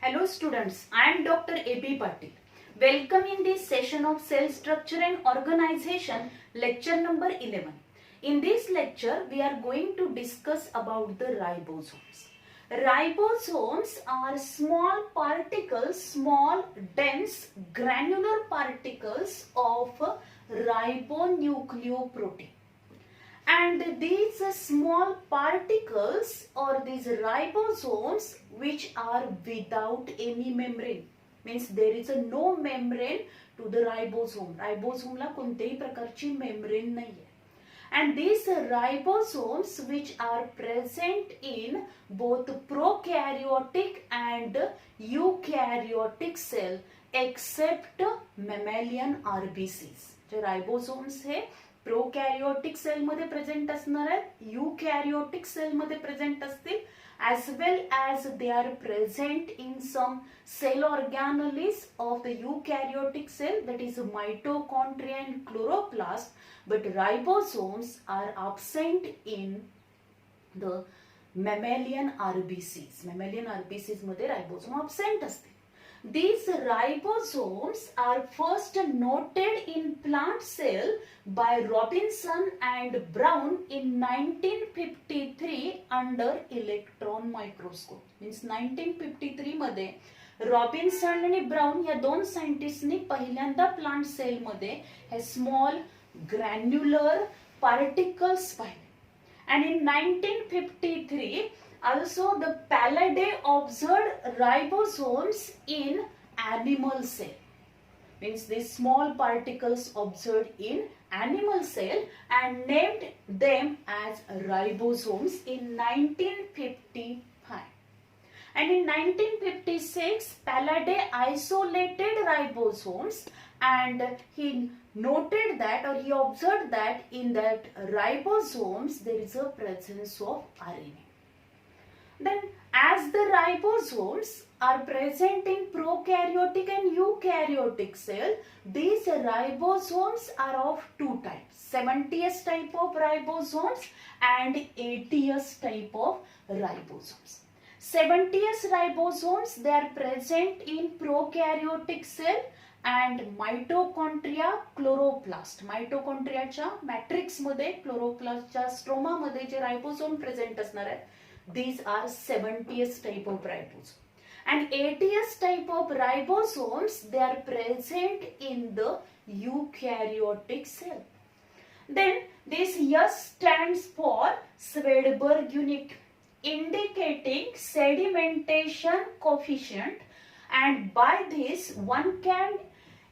Hello students, I am Dr. A.B. Patil. Welcome in this session of Cell Structure and Organization, lecture number 11. In this lecture, we are going to discuss about the ribosomes. Ribosomes are small particles, small, dense, granular particles of ribonucleoprotein. And these small particles or these ribosomes which are without any membrane, means there is a no membrane to the ribosome. Ribosome ला कोणत्याही प्रकारची membrane नाहीये. And these ribosomes which are present in both prokaryotic and eukaryotic cell except mammalian RBCs. जे ribosomes हे प्रोकॅरियोटिक sale मध्ये present असणार आहेत, युकॅरियोटिक sale मध्ये प्रेझेंट असतील, as well as they are present in some cell organelles of the eukaryotic cell, that is mitochondria and chloroplast, but ribosomes are absent in the mammalian RBCs. Mammalian RBCs मध्ये ribosome absent असते. These ribosomes are first noted in plant cell by Robinson and Brown in 1953 under electron microscope. Means 1953 मध्ये Robinson आणि brown या दोन सायंटिस्टनी पहिल्यांदा plant sale मध्ये हे small granular particles पाहिले. And in 1953 also the Pallade observed ribosomes in animal cell. Means these small particles observed in animal cell and named them as ribosomes in 1955. And in 1956 Pallade isolated ribosomes and he noted that, or he observed that in that ribosomes there is a presence of RNA. Then as the ribosomes are present in prokaryotic and eukaryotic cell, these ribosomes are of two types, 70S type of ribosomes and 80S type of ribosomes. 70S ribosomes, they are present in prokaryotic cell and mitochondria chloroplast. Mitochondriaच्या matrix मध्ये क्लोरोप्लास्टच्या stroma मध्ये जे ribosome present असणार आहेत, these are 70S type of ribosomes. And 80S type of ribosomes, they are present in the eukaryotic cell. Then this S stands for Swedberg unit, indicating sedimentation coefficient, and by this one can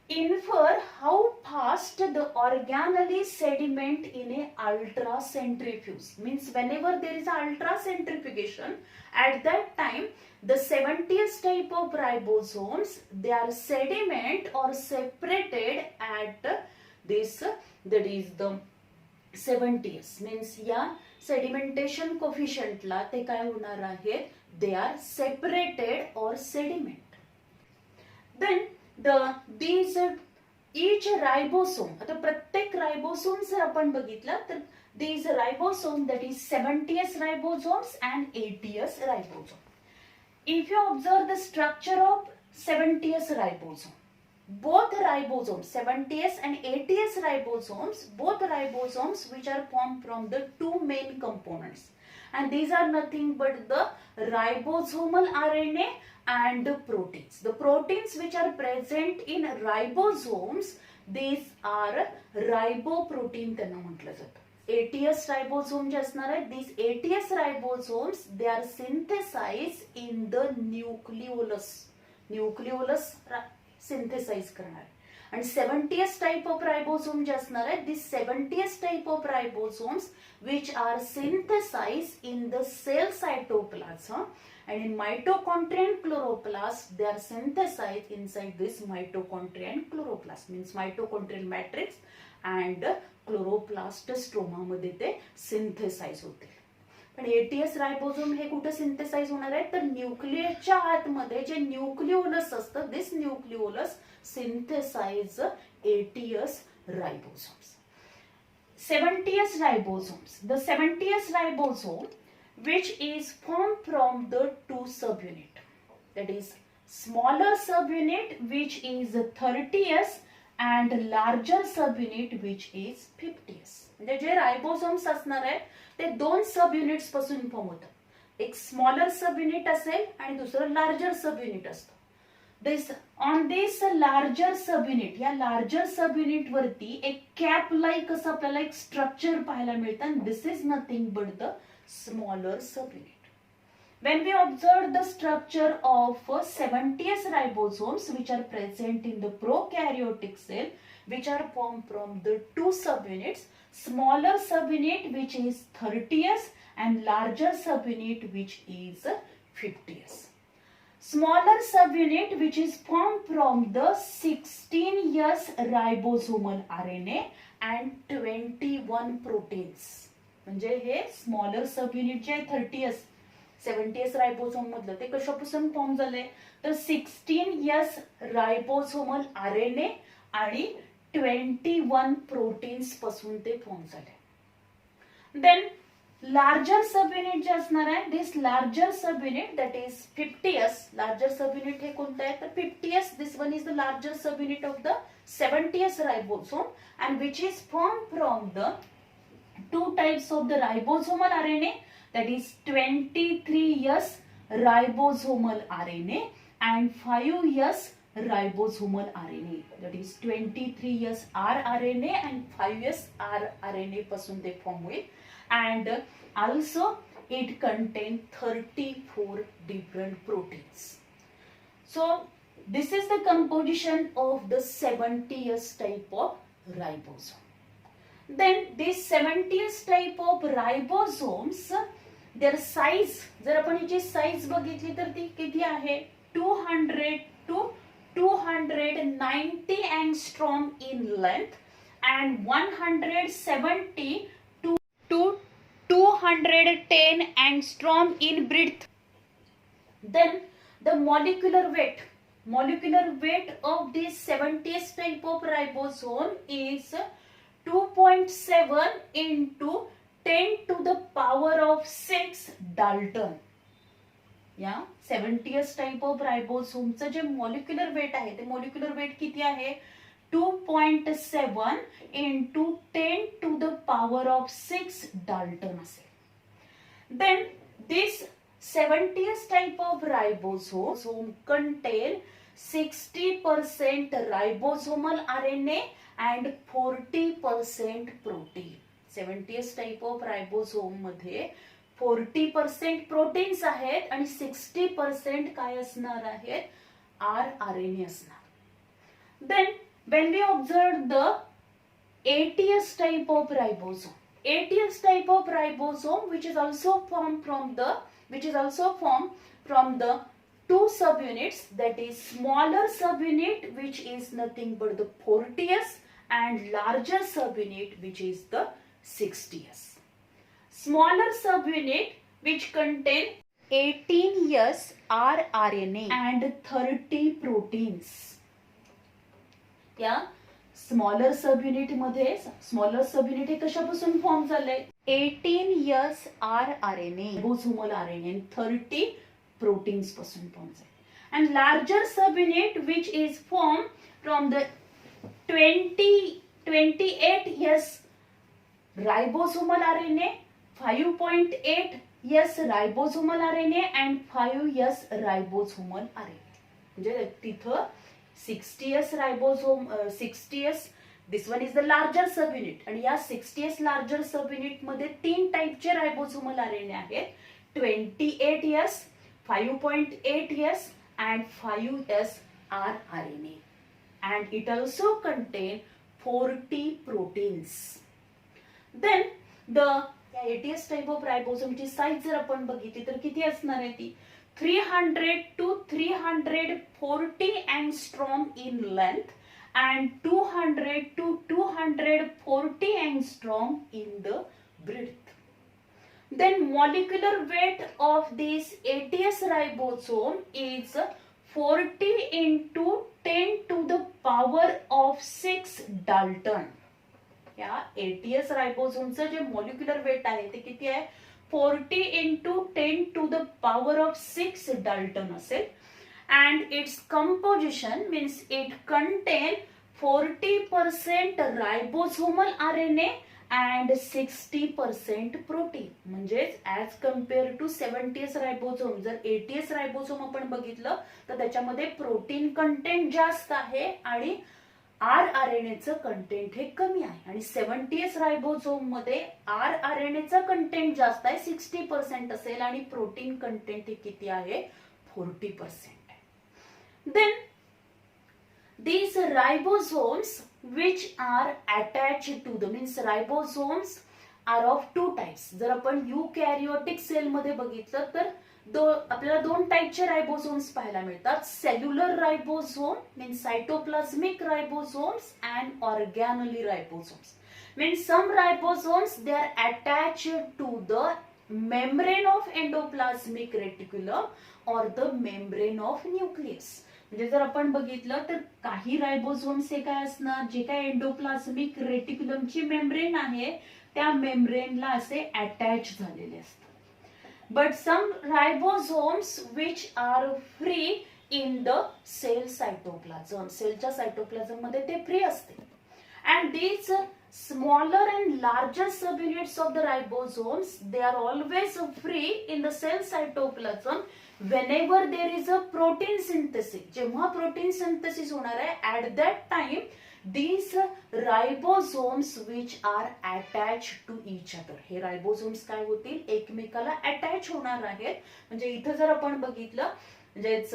infer how fast the organelle sediment in a ultracentrifuge. Means whenever there is ultracentrifugation, at that time the 70S type of ribosomes, they are sediment or separated at this, that is the 70S. Means या sedimentation coefficient ला ते काय होणार आहेत, they are separated or sediment. Then these each ribosome, आता प्रत्येक ribosome जर आपण बघितलं तर these ribosome, that is 70S ribosomes and 80S ribosome. If you observe the structure of 70S ribosome, both ribosomes, 70S and 80S ribosomes, both ribosomes which are formed from the two main components, and these are nothing but the ribosomal RNA and the proteins. The proteins which are present in ribosomes, these are riboprotein त्यांना म्हटलं जातं. 80S ribosome जे असणार आहे, these 80S ribosomes, they are synthesized in the nucleolus. Nucleolus synthesize करणार. And 70S type of ribosome जे असणार आहे, these 70S type of ribosomes which are synthesized in the cell cytoplasm, and in mitochondria and chloroplast they are synthesized inside this mitochondria and chloroplast. Means mitochondrial matrix and chloroplast stroma मध्ये ते synthesize होते. पण 80S ribosome हे कुठे synthesise होणार आहे, तर न्यूक्लियसच्या आतमध्ये जे न्यूक्लिओलस असतं, this nucleolus synthesize 80S ribosomes. 70S ribosomes. The 70S ribosome which is formed from the two subunit, that is smaller subunit which is 30s and larger subunit which is 50s. म्हणजे जे रायबोसोम्स असणार आहे ते दोन सब units पासून form होतात. एक smaller sub unit असेल आणि दुसरं लार्जर सब युनिट असतं. On this larger sub unit, या लार्जर सब युनिट वरती एक कॅप लाईक असं आपल्याला एक स्ट्रक्चर पाहायला मिळतं. आणि this is nothing but the smaller sub unit. When we observe the structure of 70s ribosomes which are present in the prokaryotic cell, which are formed from the two subunits, smaller subunit which is 30s and larger subunit which is 50s. Smaller subunit which is formed from the 16s ribosomal RNA and 21 proteins. म्हणजे हे smaller subunit जे आहे 30s 70s रायबोसोम मधलं ते कशापासून form झाले तर 16s रायबोसोमल RNA आणि 21 प्रोटीन्स पासून ते फॉर्म झाले. देन लार्जर सबयुनिट जे असणार आहे this larger subunit that is 50s. Larger subunit हे कोणतं आहे तर 50s. This one is the larger subunit of the 70s ribosome and which is formed from the two types of the ribosomal RNA, that is 23s ribosomal RNA and 5s ribosomal RNA, that is 23s rRNA and 5s rRNA पासून ते form होईल. and also it contain 34 different proteins. So this is the composition of the 70s type of ribosome. Then this 70s type of ribosomes, their size, जर आपण याची size बघितली तर ती किती आहे 200 to 290 angstrom in length and 170 to 210 angstrom in breadth. Then the molecular weight of this 70s type of ribosome is 2.7 into 10 to the power of 6 Dalton. या 70s type of रायबोसोमचं जे मॉलिक्युलर वेट आहे ते molecular weight किती आहे 2.7 into 10 to the power of 6 Dalton असेल. Then this 70s type of ribosome contain 60% ribosomal RNA and 40% protein. 70s type of ribosome मध्ये 40% proteins आहेत आणि 60% काय असणार आहेत rRNA असणार. Then when we observe the 80s type of ribosome, 80s type of ribosome which is also formed from the two subunits, that is smaller subunit which is nothing but the 40s and larger subunit which is the 60s. Smaller subunit which contain 18s rRNA and 30 proteins. या smaller subunit मध्ये smaller subunit हे कशापासून form झाले 18s rRNA ribosomal RNA and 30 proteins पासून form झाले. And larger subunit which is formed from the 28s ribosomal RNA, 5.8s ribosomal RNA and 5s ribosomal RNA. म्हणजे तिथं 60s रायबोसोम 60s this one is the larger subunit आणि या 60s larger subunit मध्ये तीन टाइपचे रायबोसोमल RNA आहेत 28s, 5.8s and 5s rRNA, and it also contain 40 proteins. Then the 80s type of ribosome ची size जर आपण बघितली तर किती असणार आहे ती 300 to 340 angstrom in length and 200 to 240 angstrom in the breadth. Then molecular weight of this 80s ribosome is 40 into 10 to the power of 6 Dalton. या 80s रायबोसोमचं जे मॉलिक्युलर वेट आहे ते किती आहे 40 into 10 to the power of 6 Dalton असेल. And its composition means it contain 40% ribosomal RNA and 60% protein. म्हणजेच as compare to 70s रायबोसोम, जर 80s रायबोसोम आपण बघितलं तर त्याच्यामध्ये प्रोटीन कंटेंट जास्त आहे आणि RNAचं कंटेंट हे कमी आहे. आणि 70s रायबोसोम मध्ये RNAचं कंटेंट जास्त आहे, 60% असेल, आणि प्रोटीन कंटेंट हे किती आहे, 40% आहे. Then these ribosomes which are attached to the means ribosomes are of two types. जर आपण यूकॅरियोटिक सेल मध्ये बघितलं तर आपल्याला दोन टाइपचे रायबोसोम्स पाहायला मिळतात. Cellular ribosome means cytoplasmic ribosomes and organelle ribosomes. Means some ribosomes they are attached to the membrane of endoplasmic reticulum और द मेम्ब्रेन ऑफ न्यूक्लियस. म्हणजे जर आपण बघितलं तर काही रायबोसोम्स हे काय असणार, जे काय एंडोप्लाझमिक रेटिक्युलमची मेम्ब्रेन आहे त्या मेम्ब्रेनला असे अटॅच झालेले असतात. But some ribosomes which are free in the cell cytoplasm, सेलच्या सायटोप्लाझम मध्ये ते फ्री असते. And these smaller and larger subunits of the ribosomes, they are always free in the cell cytoplasm whenever there is a protein synthesis. जेव्हा protein synthesis होणार आहे at that time these ribosomes which are attached to each other, हे रायबोसोम्स काय होतील, एकमेकाला attach होणार आहेत. म्हणजे इथं जर आपण बघितलं म्हणजेच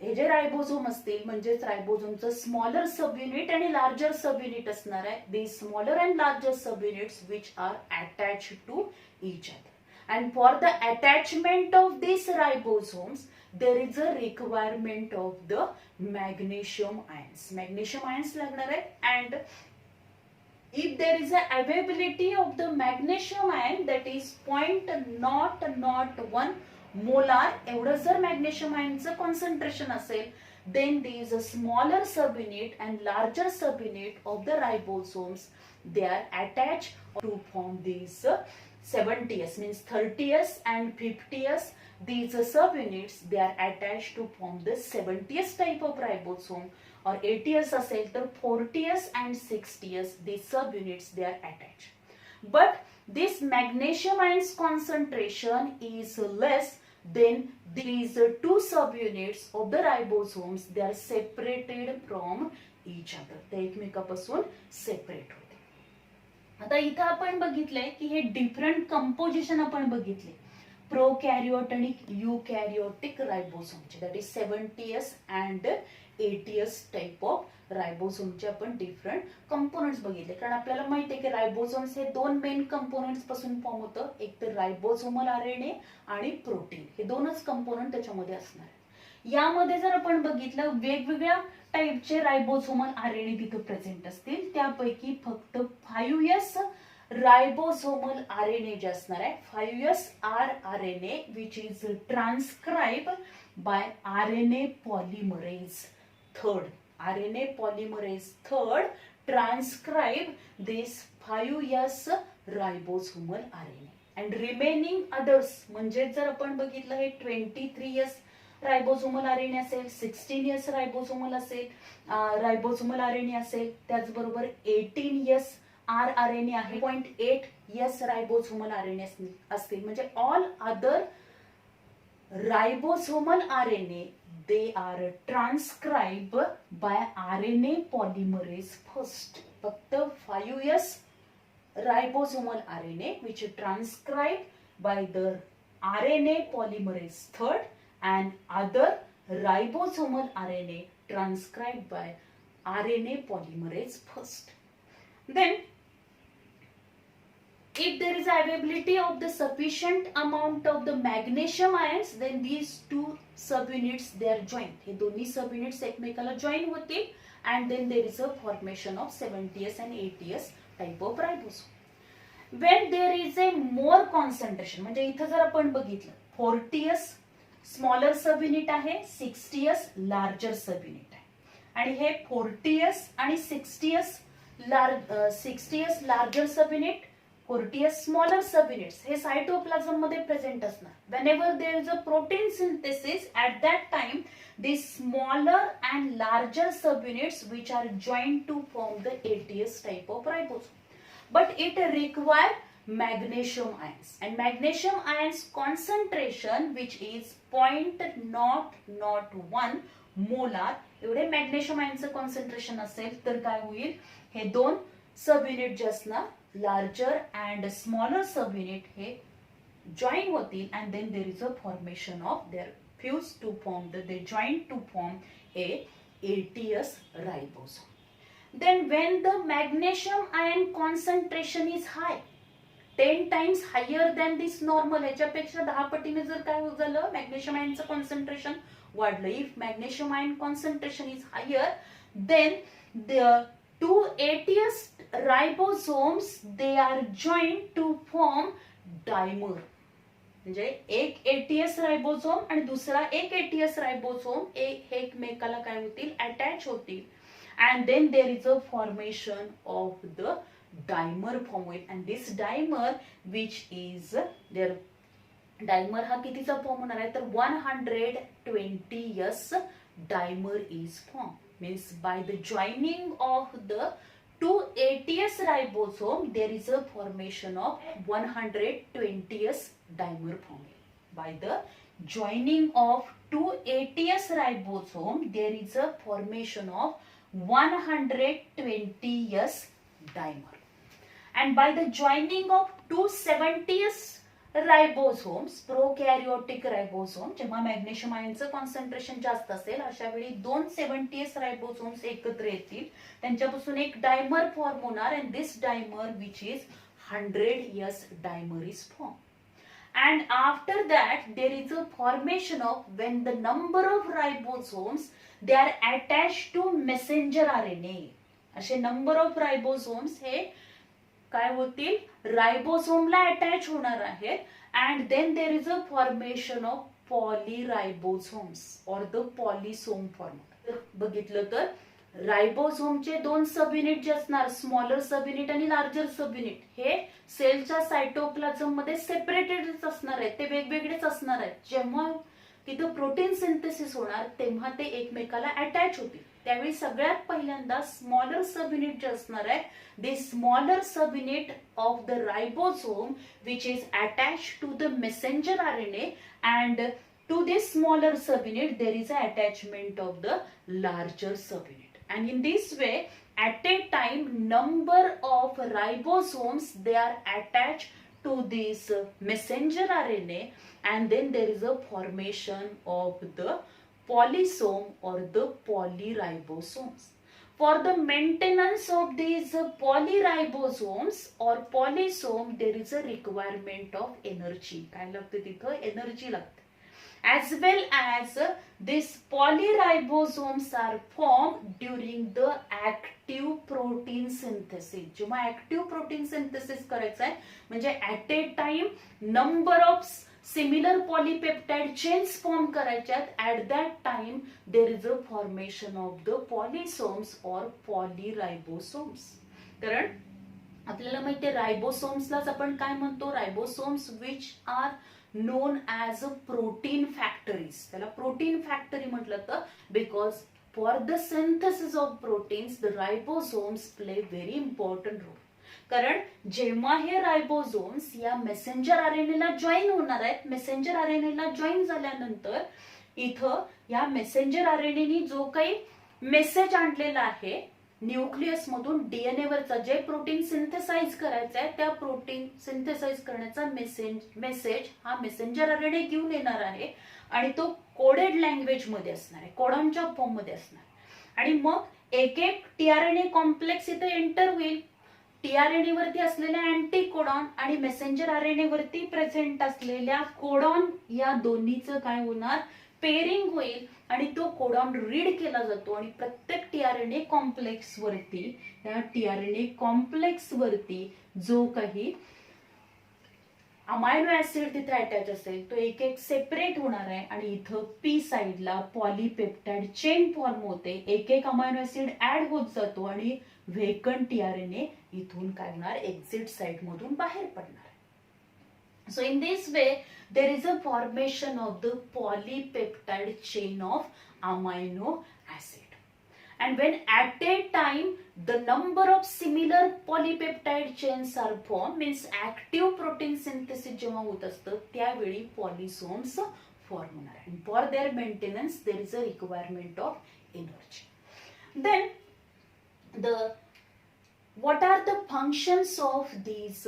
हे जे रायबोसोम असतील म्हणजेच रायबोसोमचं स्मॉलर सब युनिट आणि लार्जर सब युनिट असणार आहे. The smaller and larger subunits which are attached to each other. And for the attachment of this ribosomes there is a requirement of the magnesium ions. Magnesium ions लागणार आहे. And if there is a availability of the magnesium ion that is 0.001 molar एवढं जर magnesium आयनचं concentration असेल, then there is a smaller subunit and larger subunit of the ribosomes, they are attached to form these 70s means 30s and 50s. These subunits they are attached to form the 70s type of ribosome, or 80s असेल तर 40s and 60s these subunits they are attached. But this magnesium ions concentration is less, then these two subunits of the ribosomes they are separated from each other. ते एकमेकापासून separate होते. आता इथं आपण बघितलंय की हे डिफरंट कंपोजिशन आपण बघितले प्रोकॅरियोट आणि यूकॅरियोटिक रायबोसोमचे, that is 70s and 80s type of रायबोसोमचे आपण डिफरंट कंपोनेंट्स बघितले. कारण आपल्याला माहिती आहे की रायबोसोम्स हे दोन मेन कंपोनेंट्स पासून फॉर्म होतं, एक तर रायबोसोमल आरएनए आणि प्रोटीन, हे दोनच कंपोनेंट त्याच्यामध्ये असणार आहे. यामध्ये जर आपण बघितलं वेगवेगळ्या टाइपचे रायबोसोमल आरएनए तिथे प्रेझेंट असतील, त्यापैकी फक्त 5s रायबोसोमल आरएनए जे असणार आहे 5s rRNA which is transcribed by RNA polymerase third. RNA polymerase third transcribe this 5s ribosomal RNA and remaining others. म्हणजे जर आपण बघितलं हे 23s रायबोसोमल आरएनए असेल, 16s रायबोसोमल असेल रायबोसोमल आरएनए असेल, त्याचबरोबर 18s rRNA आहे, 0.8s रायबोसोमल आरएनए असतील. म्हणजे all other ribosomal RNA they are transcribed by RNA polymerase first. फक्त 5s ribosomal RNA which is transcribed by the RNA polymerase third and other ribosomal RNA transcribed by RNA polymerase first. Then if there is availability of the sufficient amount of the magnesium ions, then these two subunits they are joined. हे दोन्ही subunits एकमेकाला join होतील and then there is a formation of 70s and 80s type of ribosome. When there is a more concentration, म्हणजे इथं जर आपण बघितलं 40s smaller subunit आहे, 60s larger subunit आहे, आणि हे 40s आणि 60s larger subunit कोर्टियस स्मॉलर सब युनिट्स हे सायटोप्लाझम मध्ये प्रेझेंट असणार. Whenever there is a protein synthesis at that time the smaller and larger subunits which are joined to form the ATS type of ribosome. But it require magnesium ions, and magnesium ions concentration which is 0.001 molar एवढे magnesium आयनचं concentration असेल तर काय होईल, हे दोन sub unit जे असणार larger and smaller sub unit हे जॉईन होतील and then there is a formation of there fuse to form they join to form a ATS ribosome. Then when the magnesium ion concentration is high, 10 times higher than this normal, याच्यापेक्षा 10 पटीने जर काय झालं magnesium आयनचं concentration वाढलं, if magnesium ion concentration is higher, then the two ATS ribosomes they are joined to form dimer. म्हणजे एक ATS रायबोसोम आणि दुसरा एक ATS रायबोसोम एकमेकाला काय होतील, अटॅच होतील. And then there is a formation of the dimer form with, and this dimer which is their dimer हा कितीचा फॉर्म होणार आहे तर 120s dimer is formed. Means by the joining of the two ATS ribosome there is a formation of 120s dimer form. By the joining of two ATS ribosome there is a formation of 120s dimer, and by the joining of 270s ribosomes, prokaryotic ribosome, जेव्हा magnesium आयनचं concentration जास्त असेल अशा वेळी 270s रायबोसोम्स एकत्र येतील, त्यांच्यापासून एक डायमर फॉर्म होणार, and this dimer which is 100s dimer is formed. And after that there is a formation of when the number of ribosomes they are attached to messenger RNA. असे number of ribosomes हे काय होतील, रायबोसोमला attach होणार आहेत, and then there is a formation of polyribosomes or the polysome form. बघितलं तर रायबोसोमचे दोन सब युनिट जे असणार स्मॉलर सब युनिट आणि लार्जर सब युनिट हे सेलच्या सायटोप्लाझम मध्ये सेपरेटेडच असणार आहेत, ते वेगवेगळेच असणार आहेत. जेव्हा तिथं प्रोटीन सिंथेसिस होणार तेव्हा ते एकमेकाला अटॅच होतील. त्यावेळी सगळ्यात पहिल्यांदा स्मॉलर सब युनिट जे असणार आहे the smaller sub unit of the ribosome which is attach to the messenger RNA, and to this smaller subunit there is an attachment of the larger subunit, and in this way at a time number of ribosomes they are attached to this messenger RNA, and then there is a formation of the polysome or the polyribosomes. For the maintenance of these polyribosomes or polysome there is a requirement of energy. काय लागते तिथं, energy लागते. As well as these polyribosomes are formed during the active protein synthesis. जेव्हा active protein synthesis करायचं आहे म्हणजे at a time number of similar polypeptide chains form करायच्यात, at that time there is a formation of the polysomes or polyribosomes. कारण आपल्याला माहिती आहे रायबोसोम्सलाच आपण काय म्हणतो, ribosomes which are known as protein factories. त्याला प्रोटीन फॅक्टरी म्हटलं तर because for the synthesis of proteins the ribosomes play very important role. कारण जेव्हा हे रायबोसोम्स या मेसेंजर RNA ला जॉईन होणार आहेत, मेसेंजर RNA ला जॉईन झाल्यानंतर इथं या मेसेंजर RNA नी जो काही मेसेज आणलेला आहे न्यूक्लियस मधून DNA वरचा जे प्रोटीन सिंथेसाइज करायचं आहे त्या प्रोटीन सिंथेसाइज करण्याचा मेसेज हा मेसेंजर RNA घेऊन येणार आहे, आणि तो कोडेड लँग्वेज मध्ये असणार आहे, कोडॉनच्या फॉर्म मध्ये असणार. आणि मग एक एक tRNA कॉम्प्लेक्स इथे एंटर होईल. tRNA वरती असलेल्या अँटी कोडॉन आणि मेसेंजर RNA वरती प्रेझेंट असलेल्या कोडॉन या दोन्हीचं काय होणार, पेरिंग होईल, आणि तो कोडॉन रीड केला जातो, आणि प्रत्येक tRNA कॉम्प्लेक्स वरती या tRNA कॉम्प्लेक्स वरती जो काही अमायनो ऍसिड तिथे अटॅच असेल तो एक एक सेपरेट होणार आहे, आणि इथं पी साइडला पॉलीपेप्टाइड चेन फॉर्म होते, एक एक अमायनो ऍसिड ऍड होत जातो, आणि व्हेकंट टीआरएनए इथून काय होणार, एक्झिट साइट मधून बाहेर पडणार. So in this way, there is a formation of the polypeptide chain of amino acid. And when at a time the number of similar polypeptide chains are formed, means active protein synthesis जेव्हा होत असतं त्यावेळी polysomes form होणार. And for their maintenance there is a requirement of energy. Then what are the functions of these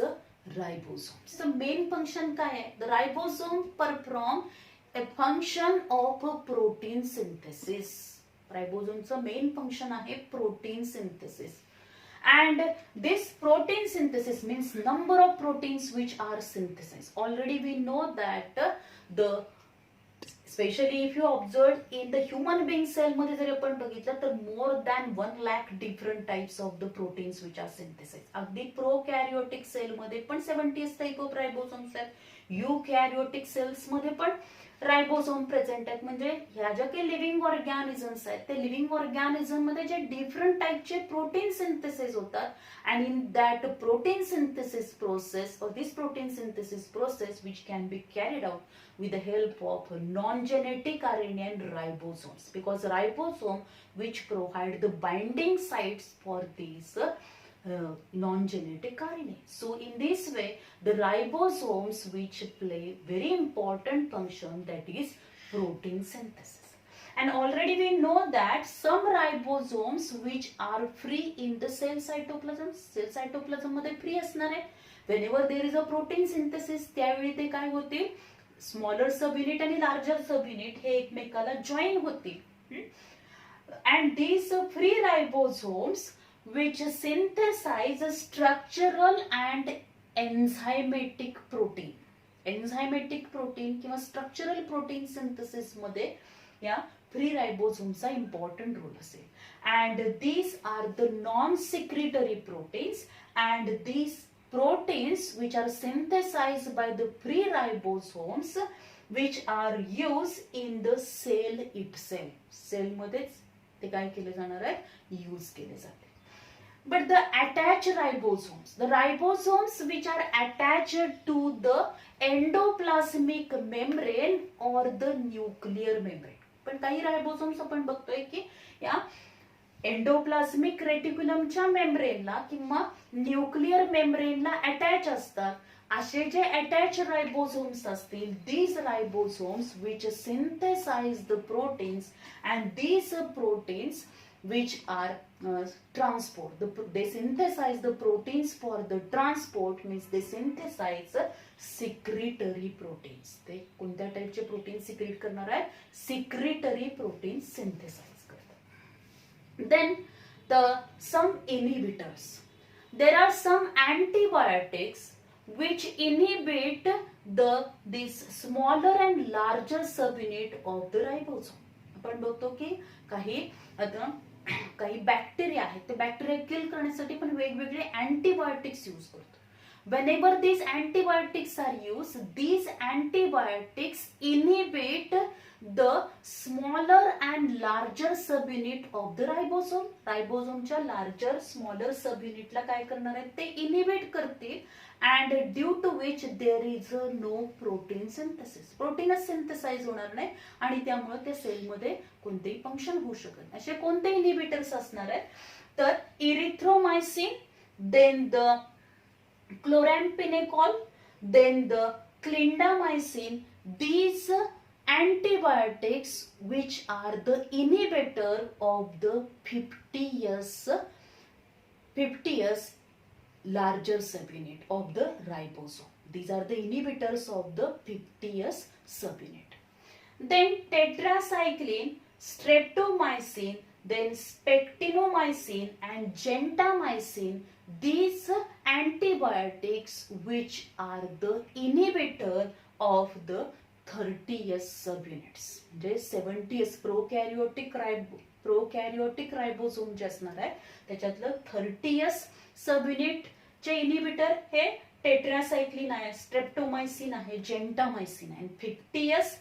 ribosomes? The main function काय आहे? The ribosome perform a function of protein synthesis. रायबोझोमचं main function आहे protein synthesis. And this protein synthesis means number of proteins which are synthesized. Already we know that especially if you observe in the human being cell मध्ये जर आपण बघितलं तर more than 1 lakh different types of the proteins which are synthesized. अगदी प्रोकॅरियोटिक sale मध्ये पण 70 type of रायबोसोम्स आहेत. यूकॅरियोटिक cells मध्ये पण रायबोसोम प्रेझेंट आहेत. म्हणजे ह्या ज्या काही लिव्हिंग ऑर्गॅनिझम्स आहेत ते लिव्हिंग ऑर्गॅनिझम मध्ये जे डिफरंट टाइपचे प्रोटीन सिंथेसिस होतात and in that protein synthesis process or this protein synthesis process which can be carried out with the help of non-genetic RNA and ribosomes, because ribosome which provide the binding sites for these non-genetic RNA. So in this way the ribosomes which play very important function, that is protein synthesis. And already we know that some ribosomes which are free in the cell cytoplasm. Cell cytoplasm मध्ये free असणार आहे. Whenever there is a protein synthesis त्यावेळी ते काय होतील, smaller sub unit आणि larger sub unit हे एकमेकाला जॉईन होतील. And these free ribosomes which synthesize structural and enzymatic protein. Enzymatic protein किंवा structural protein synthesis मध्ये या फ्री रायबोसोमचा इम्पॉर्टंट रोल असेल. And these are the non-secretory proteins, and these proteins which are synthesized by the free ribosomes which are used in the cell itself. Cell मध्येच ते काय केले जाणार आहे, यूज केले जाते. But the attached ribosomes, the ribosomes which are attached to the endoplasmic membrane or the nuclear membrane. पण काही रायबोसोम्स आपण बघतोय की या एंडोप्लाझमिक रेटिक्युलमच्या मेम्ब्रेनला किंवा न्यूक्लिअर मेम्ब्रेनला अटॅच असतात. असे जे अटॅच रायबोसोम्स असतील, these ribosomes which synthesize the proteins, and these proteins which are transport, they synthesize the proteins for the transport, means they synthesize secretory proteins. ते कोणत्या टाइपचे प्रोटीन सिक्रेट करणार आहे, सिक्रेटरी प्रोटीन सिंथेसाइज करतात. Then some inhibitors. There are some antibiotics which inhibit this smaller and larger subunit of the ribosome. आपण बघतो की काही बॅक्टेरिया आहेत, ते बॅक्टेरिया किल करण्यासाठी पण वेगवेगळे अँटीबायोटिक्स यूज करतो. Whenever these antibiotics are used, these antibiotics inhibit the smaller and larger subunit of the ribosome. रायबोसोमच्या larger, smaller subunit ला काय करणार आहेत, ते inhibit करतील, and due to which there is no protein synthesis. प्रोटीनच synthesize होणार नाही आणि त्यामुळे त्या सेल मध्ये कोणतेही फंक्शन होऊ शकत नाही. असे कोणते इनिबिटर्स असणार आहेत, तर इरिथ्रोमायसिन, then the chloramphenicol, then the clindamycin. These antibiotics which are the inhibitor of the 50S larger subunit of the ribosome. These are the inhibitors of the 50S subunit. Then tetracycline, streptomycin, then spectinomycin and gentamicin. These antibiotics which are the inhibitor of the 30S subunits. म्हणजे 70S प्रोकॅरियोटिक रायबोसोम जे असणार आहे त्याच्यातलं 30S subunit चे inhibitor हे tetracycline आहे, स्ट्रेप्टोमायसिन आहे, जेंटामायसिन आहे. 50S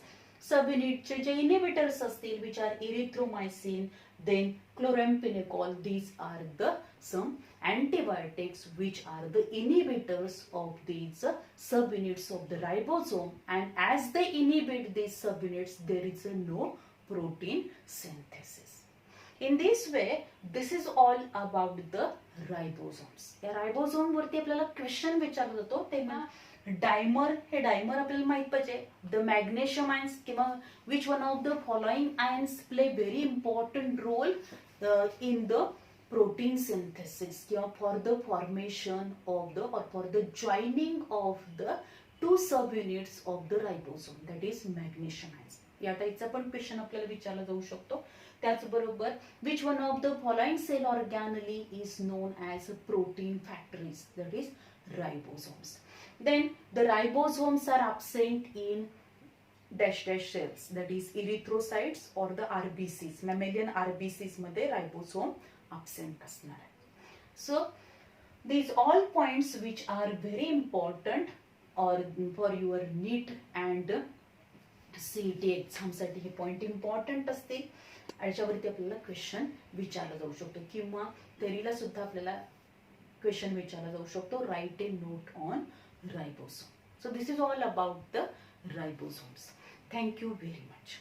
सबयुनिटचे जे इनिबिटर्स असतील which are erythromycin, then chloramphenicol, these are the some antibiotics which are the inhibitors of these subunits of the ribosome, and as they inhibit these subunits there is no protein synthesis. In this way, this is all about the ribosomes. या रायबोसोम वरती आपल्याला question विचारला जातो तेव्हा dimer, हे dimer आपल्याला माहित पाहिजे. द मॅग्नेशियम आयन्स किंवा which one of the following ions play very important role in the protein synthesis for the formation of the or for the joining of the two subunits of the ribosome, that is magnesium ions. या टाईपचा पण question आपल्याला विचारला जाऊ शकतो. त्याचबरोबर which one of the following cell organelle is known as protein factories, that is ribosomes. Then the ribosomes are absent in dash dash cells, that is erythrocytes or the RBCs. Mammalian RBCs मध्ये ribosome absent असणार आहे. So these all points which are very important or for your NEET and CET exam साठी हे point important असतील. याच्यावरती आपल्याला question विचारला जाऊ शकतो किंवा थेरीला सुद्धा आपल्याला क्वेश्चन विचारला जाऊ शकतो. Write a note on ribosome. So this is all about the ribosomes. Thank you very much.